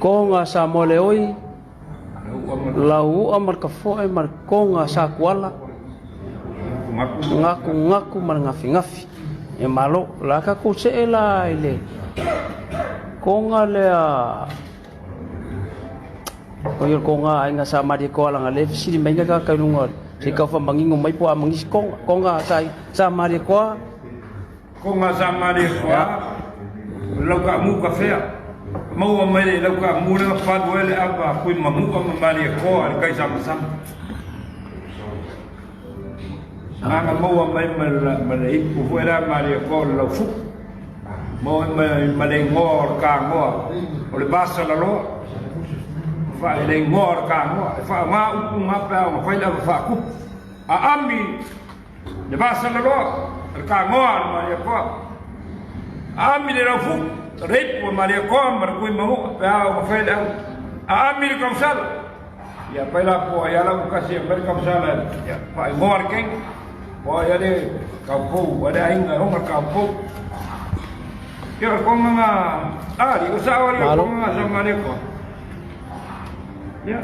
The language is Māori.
konga sa moleoi lau amar kafoe mar konga sa kuala ngaku mar ngafi e malo la ka ku se ela ile konga le ko yo konga ai nga sa mari ko ala ngale sili menga ka ka lunga si ka fa mangingo mai po amangis konga sa mari ko konga sa mari ko lau ka mu ka fea mau mai lau ka mu na fa do ele apa ku mamu ka mari ko al kai sam Anga mau mai malai ku fuera mari ko lau fu mau mai ngor ka ngor ole basa la lo fa ele ngor ka ngor fa ma u ma pa ma fa la fa ku a ambi de basa la lo ka ngor mari ko ambi de la fu rep mari ko mar ku ma pa ma fa la ambi kom sal ya pa la po ya la ku kasi mer kom sal ya fa ngor ken po ya de kampu ada inga rumah kampu ya kau mga di usaha ko mga sa Mariko ya